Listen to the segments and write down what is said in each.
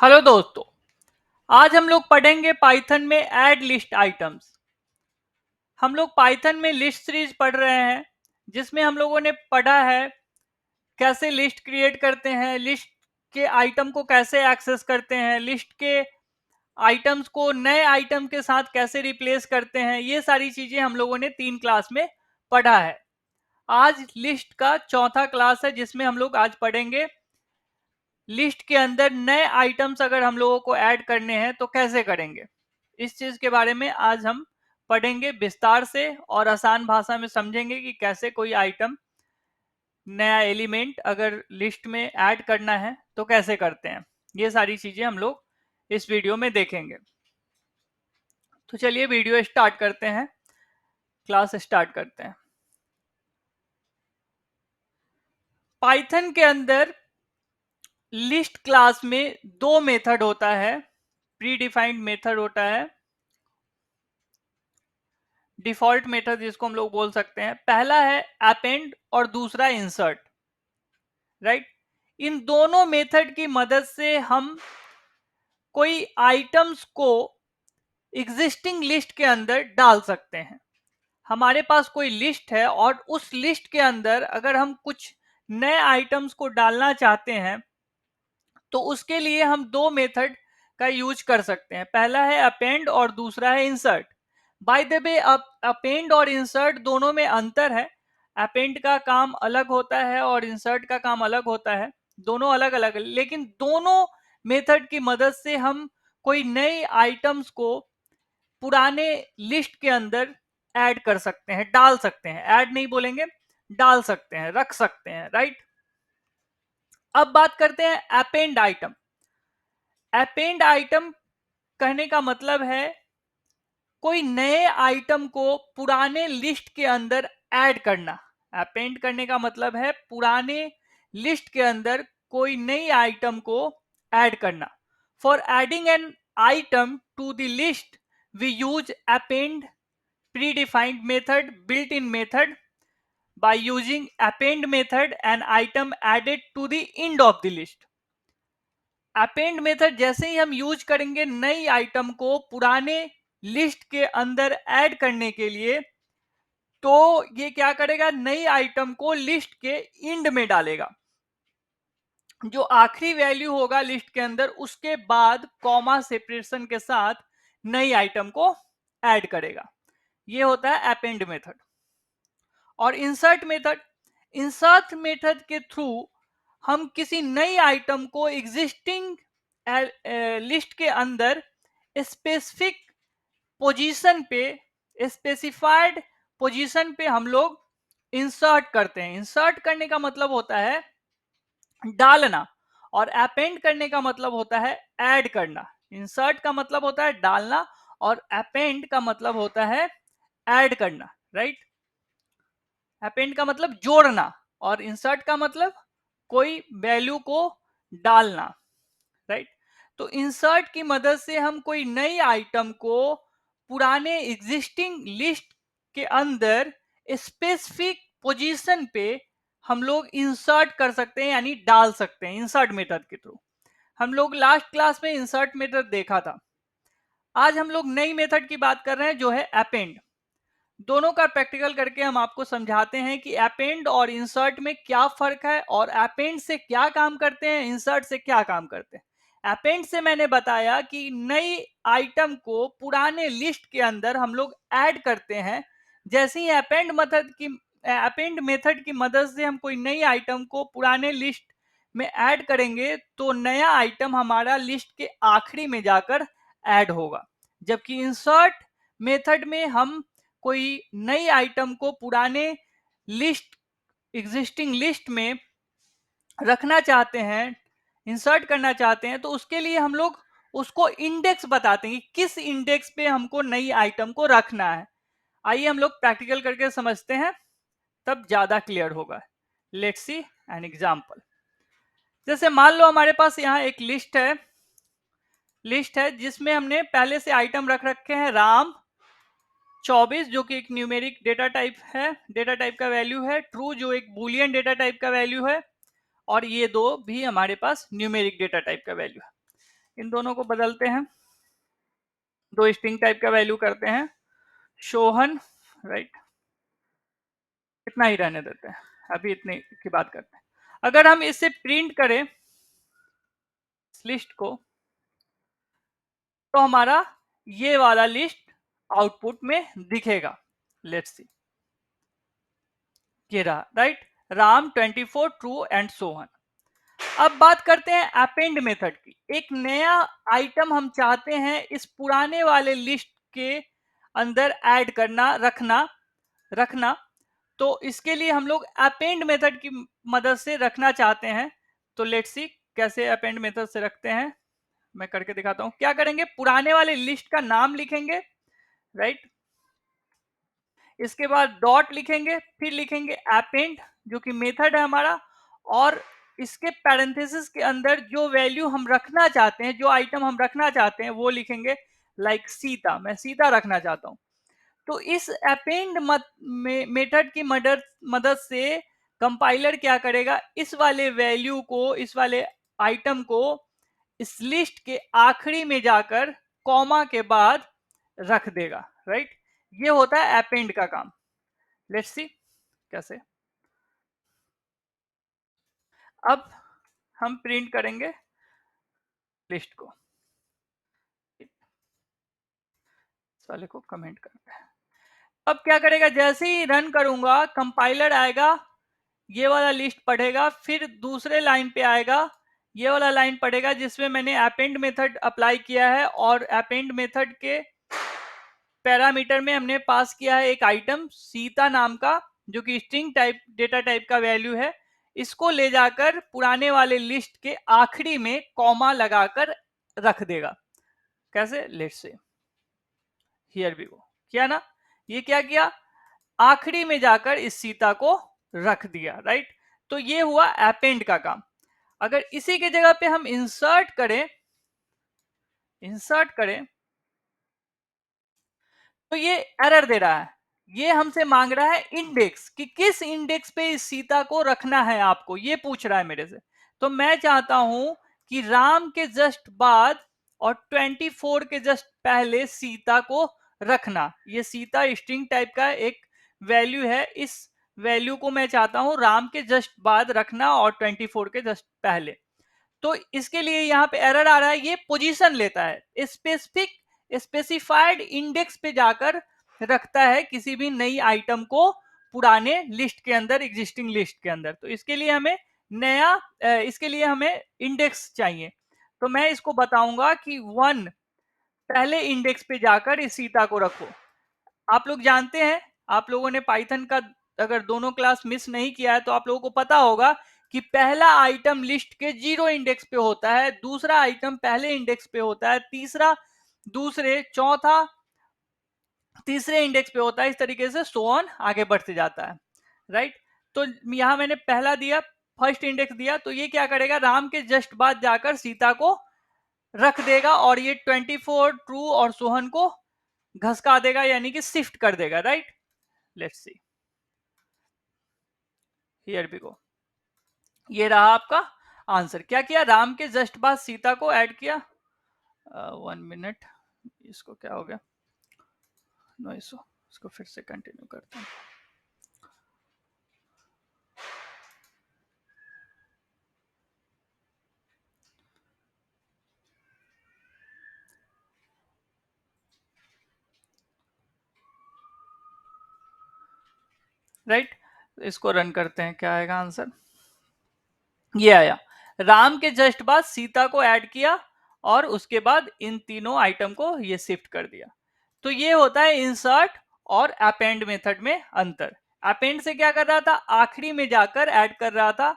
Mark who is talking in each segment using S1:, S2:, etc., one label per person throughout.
S1: Hello दोस्तों, आज हम लोग पढ़ेंगे पाइथन में ऐड लिस्ट आइटम्स। हम लोग पाइथन में लिस्ट सीरीज पढ़ रहे हैं, जिसमें हम लोगों ने पढ़ा है कैसे लिस्ट क्रिएट करते हैं, लिस्ट के आइटम को कैसे एक्सेस करते हैं, लिस्ट के आइटम्स को नए आइटम के साथ कैसे रिप्लेस करते हैं। ये सारी चीजें हम लोगों ने 3 क्लास में पढ़ा है। आज लिस्ट का चौथा क्लास है, जिसमें हम लोग आज पढ़ेंगे लिस्ट के अंदर नए आइटम्स अगर हम लोगों को ऐड करने हैं तो कैसे करेंगे। इस चीज के बारे में आज हम पढ़ेंगे विस्तार से और आसान भाषा में समझेंगे कि कैसे कोई आइटम, नया एलिमेंट अगर लिस्ट में ऐड करना है तो कैसे करते हैं। ये सारी चीजें हम लोग इस वीडियो में देखेंगे। तो चलिए वीडियो स्टार्ट करते हैं, क्लास स्टार्ट करते हैं। पाइथन के अंदर लिस्ट क्लास में दो मेथड होता है, प्री डिफाइंड मेथड होता है, डिफॉल्ट मेथड जिसको हम लोग बोल सकते हैं। पहला है अपेंड और दूसरा इंसर्ट, राइट। इन दोनों मेथड की मदद से हम कोई आइटम्स को एग्जिस्टिंग लिस्ट के अंदर डाल सकते हैं। हमारे पास कोई लिस्ट है और उस लिस्ट के अंदर अगर हम कुछ नए आइटम्स को डालना चाहते हैं तो उसके लिए हम दो मेथड का यूज कर सकते हैं। पहला है अपेंड और दूसरा है insert. By the way, append और इंसर्ट दोनों में अंतर है। अपेंड का काम अलग होता है और इंसर्ट का काम अलग होता है। दोनों अलग अलग, लेकिन दोनों मेथड की मदद से हम कोई नए आइटम्स को पुराने लिस्ट के अंदर ऐड कर सकते हैं, डाल सकते हैं। ऐड नहीं बोलेंगे, डाल सकते हैं, रख सकते हैं, राइट। अब बात करते हैं अपेंड आइटम। अपेंड आइटम कहने का मतलब है कोई नए आइटम को पुराने लिस्ट के अंदर ऐड करना। अपेंड करने का मतलब है पुराने लिस्ट के अंदर कोई नई आइटम को ऐड करना। For adding an item to the list we use append predefined method, built-in method. By using append method, an item added to the end of the list. Append method जैसे ही हम use करेंगे नई item को पुराने list के अंदर add करने के लिए, तो ये क्या करेगा, नई आइटम को लिस्ट के एंड में डालेगा। जो आखिरी वैल्यू होगा लिस्ट के अंदर, उसके बाद कॉमा सेपरेशन के साथ नई आइटम को ऐड करेगा। ये होता है अपेंड मेथड। और इंसर्ट मेथड के थ्रू हम किसी नई आइटम को एग्जिस्टिंग लिस्ट के अंदर स्पेसिफिक पोजीशन पे, स्पेसिफाइड पोजीशन पे हम लोग इंसर्ट करते हैं। इंसर्ट करने का मतलब होता है डालना और अपेंड करने का मतलब होता है ऐड करना। इंसर्ट का मतलब होता है डालना और अपेंड का मतलब होता है ऐड करना, राइट। अपेंड का मतलब जोड़ना और इंसर्ट का मतलब कोई वैल्यू को डालना, राइट। तो इंसर्ट की मदद से हम कोई नई आइटम को पुराने एग्जिस्टिंग लिस्ट के अंदर स्पेसिफिक पोजीशन पे हम लोग इंसर्ट कर सकते हैं, यानी डाल सकते हैं इंसर्ट मेथड के थ्रू। हम लोग लास्ट क्लास में इंसर्ट मेथड देखा था। आज हम लोग नई मेथड की बात कर रहे हैं जो है अपेंड। दोनों का प्रैक्टिकल करके हम आपको समझाते हैं कि अपेंड और इंसर्ट में क्या फर्क है और अपेंड से क्या काम करते हैं, इंसर्ट से क्या काम करते हैं। अपेंड से मैंने बताया कि नई आइटम को पुराने लिस्ट के अंदर हम लोग ऐड करते हैं। जैसे ही अपेंड मेथड की मदद से हम कोई नई आइटम को पुराने लिस्ट में ऐड करेंगे तो नया आइटम हमारा लिस्ट के आखिरी में जाकर ऐड होगा। जबकि इंसर्ट मेथड में हम कोई नई आइटम को पुराने लिस्ट, एग्जिस्टिंग लिस्ट में रखना चाहते हैं, इंसर्ट करना चाहते हैं, तो उसके लिए हम लोग उसको इंडेक्स बताते हैं कि किस इंडेक्स पे हमको नई आइटम को रखना है। आइए हम लोग प्रैक्टिकल करके समझते हैं, तब ज्यादा क्लियर होगा। Let's see an example. जैसे मान लो हमारे पास यहाँ एक लिस्ट है जिसमें हमने पहले से आइटम रख रखे हैं राम 24, जो कि एक न्यूमेरिक डेटा टाइप है, डेटा टाइप का वैल्यू है। ट्रू, जो एक बुलियन डेटा टाइप का वैल्यू है। और ये दो भी हमारे पास न्यूमेरिक डेटा टाइप का वैल्यू है। इन दोनों को बदलते हैं, दो स्ट्रिंग टाइप का वैल्यू करते हैं सोहन, राइट, इतना ही रहने देते हैं, अभी इतने की बात करते हैं। अगर हम इसे प्रिंट करें इस लिस्ट को, तो हमारा ये वाला लिस्ट आउटपुट में दिखेगा। लेट्स सी, ये रहा, right, Ram 24 true and Sohan. अब बात करते हैं अपेंड मेथड की। एक नया आइटम हम चाहते हैं इस पुराने वाले लिस्ट के अंदर ऐड करना, रखना। तो इसके लिए हम लोग अपेंड मेथड की मदद से रखना चाहते हैं। तो लेट्स सी कैसे अपेंड मेथड से रखते हैं, मैं करके दिखाता हूं। क्या करेंगे, पुराने वाले लिस्ट का नाम लिखेंगे, राइट, इसके बाद डॉट लिखेंगे, फिर लिखेंगे अपेंड जो कि मेथड है हमारा, और इसके पैरेंथेसिस के अंदर जो वैल्यू हम रखना चाहते हैं, जो आइटम हम रखना चाहते हैं वो लिखेंगे, लाइक सीता, मैं सीता रखना चाहता हूं। तो इस अपेंड मेथड की मदद से कंपाइलर क्या करेगा, इस वाले वैल्यू को, इस वाले आइटम को इस लिस्ट के आखिरी में जाकर कॉमा के बाद रख देगा, राइट। ये होता है अपेंड का काम। लेट्स सी कैसे। अब हम प्रिंट करेंगे लिस्ट को, इस वाले को कमेंट करते हैं। अब क्या करेगा, जैसे ही रन करूंगा कंपाइलर आएगा, ये वाला लिस्ट पढ़ेगा, फिर दूसरे लाइन पे आएगा, ये वाला लाइन पढ़ेगा जिसमें मैंने अपेंड मेथड अप्लाई किया है, और अपेंड मेथड के पैरामीटर में हमने पास किया है एक आइटम सीता नाम का, जो कि स्ट्रिंग टाइप डेटा टाइप का वैल्यू है। इसको ले जाकर पुराने वाले लिस्ट के आखिरी में कॉमा लगाकर रख देगा। कैसे, लेट्स से, हियर वी गो, किया ना, ये क्या किया, आखिरी में जाकर इस सीता को रख दिया, राइट। तो ये हुआ अपेंड का काम। अगर इसी के जगह पे हम इंसर्ट करें तो ये एरर दे रहा है, ये हमसे मांग रहा है इंडेक्स, कि किस इंडेक्स पे इस सीता को रखना है आपको, ये पूछ रहा है मेरे से। तो मैं चाहता हूं कि राम के जस्ट बाद और 24 के जस्ट पहले सीता को रखना। ये सीता स्ट्रिंग टाइप का एक वैल्यू है, इस वैल्यू को मैं चाहता हूं राम के जस्ट बाद रखना और 24 के जस्ट पहले। तो इसके लिए यहाँ पे एरर आ रहा है, ये पोजीशन लेता है, स्पेसिफाइड इंडेक्स पे जाकर रखता है किसी भी नई आइटम को पुराने लिस्ट के अंदर, एग्जिस्टिंग लिस्ट के अंदर। तो इसके लिए हमें इसके लिए हमें इंडेक्स चाहिए। तो मैं इसको बताऊंगा कि 1 पहले इंडेक्स पे जाकर इस सीता को रखो। आप लोग जानते हैं, आप लोगों ने पाइथन का अगर दोनों क्लास मिस नहीं किया है तो आप लोगों को पता होगा कि पहला आइटम लिस्ट के 0 इंडेक्स पे होता है, दूसरा आइटम पहले इंडेक्स पे होता है, तीसरा दूसरे, चौथा तीसरे इंडेक्स पे होता है, इस तरीके से सो ऑन आगे बढ़ते जाता है, राइट। तो यहां मैंने पहला दिया, फर्स्ट इंडेक्स दिया, तो ये क्या करेगा, राम के जस्ट बाद जाकर सीता को रख देगा, और ये 24 ट्रू और सोहन को घसका देगा, यानी कि शिफ्ट कर देगा, right. Let's see, here we go, ये रहा आपका आंसर। क्या किया, राम के जस्ट बाद सीता को ऐड किया। 1 मिनट, इसको क्या हो गया, नो इशू, इसको फिर से कंटिन्यू करते हैं। राइट, इसको रन करते हैं, क्या आएगा आंसर, ये आया, राम के जस्ट बाद सीता को ऐड किया और उसके बाद इन तीनों आइटम को ये शिफ्ट कर दिया। तो ये होता है इंसर्ट और अपेंड मेथड में अंतर। अपेंड से क्या कर रहा था, आखिरी में जाकर ऐड कर रहा था,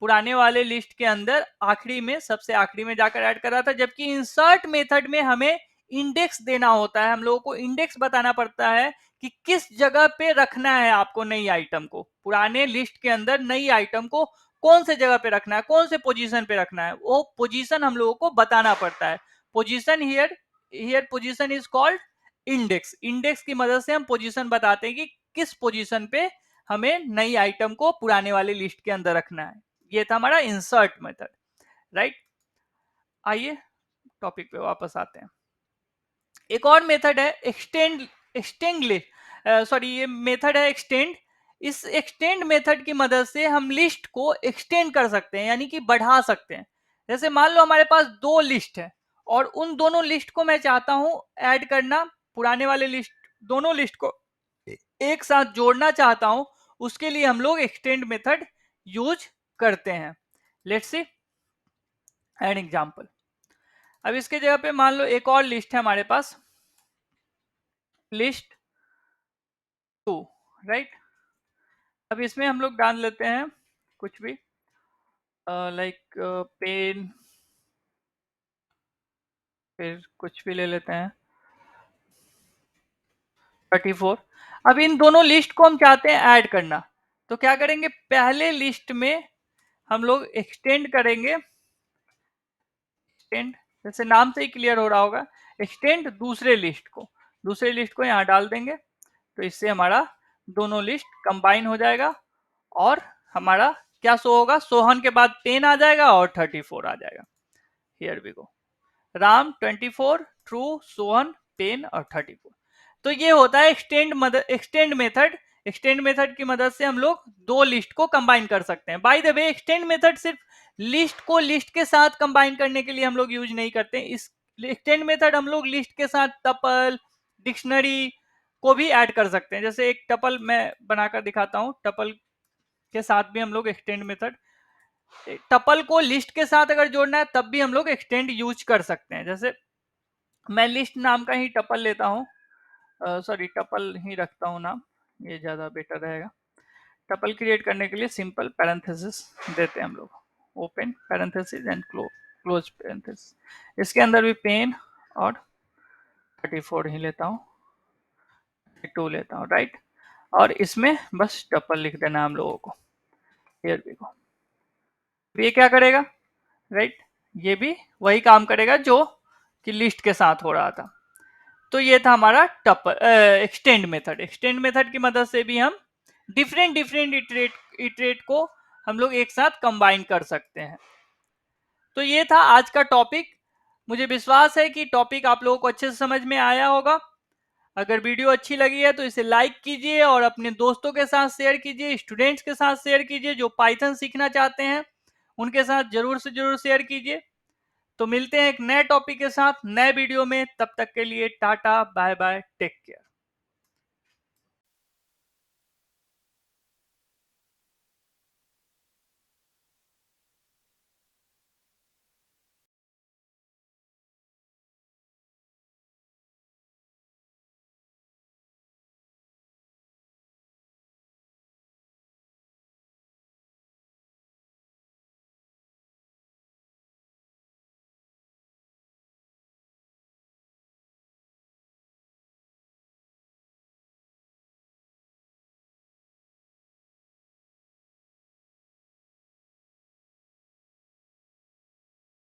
S1: पुराने वाले लिस्ट के अंदर आखिरी में, सबसे आखिरी में जाकर ऐड कर रहा था, जबकि इंसर्ट मेथड में हमें इंडेक्स देना होता है, हम लोगों को इंडेक्स बताना पड़ता है कि किस जगह पे रखना है आपको नई आइटम को, पुराने लिस्ट के अंदर नई आइटम को कौन से जगह पे रखना है, कौन से पोजीशन पे रखना है, वो पोजीशन हम लोगों को बताना पड़ता है। Position here position is called index. Index की मदद से हम पोजीशन बताते हैं कि किस पोजीशन पे हमें नई आइटम को पुराने वाले लिस्ट के अंदर रखना है। ये था हमारा इंसर्ट मेथड, राइट। आइए टॉपिक पे वापस आते हैं। एक और मेथड है एक्सटेंड लिस्ट, सॉरी ये मेथड है एक्सटेंड। इस एक्सटेंड मेथड की मदद से हम लिस्ट को एक्सटेंड कर सकते हैं, यानी कि बढ़ा सकते हैं। जैसे मान लो हमारे पास दो लिस्ट है और उन दोनों लिस्ट को मैं चाहता हूं ऐड करना, पुराने वाले लिस्ट, दोनों लिस्ट को एक साथ जोड़ना चाहता हूं, उसके लिए हम लोग एक्सटेंड मेथड यूज करते हैं। Let's see an example. अब इसके जगह पे मान लो एक और लिस्ट है हमारे पास, लिस्ट 2, राइट। अब इसमें हम लोग डाल लेते हैं कुछ भी, लाइक पेन, फिर कुछ भी ले लेते हैं 34। अब इन दोनों लिस्ट को हम चाहते हैं ऐड करना, तो क्या करेंगे, पहले लिस्ट में हम लोग एक्सटेंड करेंगे, एक्सटेंड जैसे नाम से ही क्लियर हो रहा होगा, एक्सटेंड दूसरे लिस्ट को यहाँ डाल देंगे, तो इससे हमारा दोनों लिस्ट कंबाइन हो जाएगा और हमारा क्या शो होगा, सोहन के बाद पेन आ जाएगा और 34 आ जाएगा। Here we go, Ram 24, true, Sohan, pen और 34। तो ये होता है एक्सटेंड मेथड। एक्सटेंड मेथड की मदद से हम लोग दो लिस्ट को कंबाइन कर सकते हैं। By the way, extend method सिर्फ लिस्ट को लिस्ट के साथ कंबाइन करने के लिए हम लोग यूज नहीं करते। इस एक्सटेंड मेथड हम लोग लिस्ट के साथ टपल, डिक्शनरी को भी ऐड कर सकते हैं। जैसे एक टपल मैं बनाकर दिखाता हूं, टपल के साथ भी हम लोग एक्सटेंड मेथड, टपल को लिस्ट के साथ अगर जोड़ना है तब भी हम लोग एक्सटेंड यूज कर सकते हैं। जैसे मैं लिस्ट नाम का ही टपल लेता हूं, सॉरी टपल ही रखता हूं नाम, ये ज्यादा बेटर रहेगा। टपल क्रिएट करने के लिए सिंपल पैरेंथेसिस देते हैं हम लोग, open parenthesis and close parenthesis. इसके अंदर भी पेन और 34 ही लेता हूँ, 2 लेता हूँ, राइट। और इसमें बस टपल लिख देना हम लोगों को। हियर वी गो, ये क्या करेगा, राइट, ये भी वही काम करेगा जो कि लिस्ट के साथ हो रहा था। तो ये था हमारा tuple extend method. Extend method की मदद से भी हम डिफरेंट इटरेट को हम लोग एक साथ कंबाइन कर सकते हैं। तो ये था आज का टॉपिक। मुझे विश्वास है कि टॉपिक आप लोगों को अच्छे से समझ में आया होगा। अगर वीडियो अच्छी लगी है तो इसे लाइक कीजिए और अपने दोस्तों के साथ शेयर कीजिए, स्टूडेंट्स के साथ शेयर कीजिए जो पाइथन सीखना चाहते हैं, उनके साथ जरूर से जरूर शेयर कीजिए। तो मिलते हैं एक नए टॉपिक के साथ नए वीडियो में, तब तक के लिए tata bye bye, take care.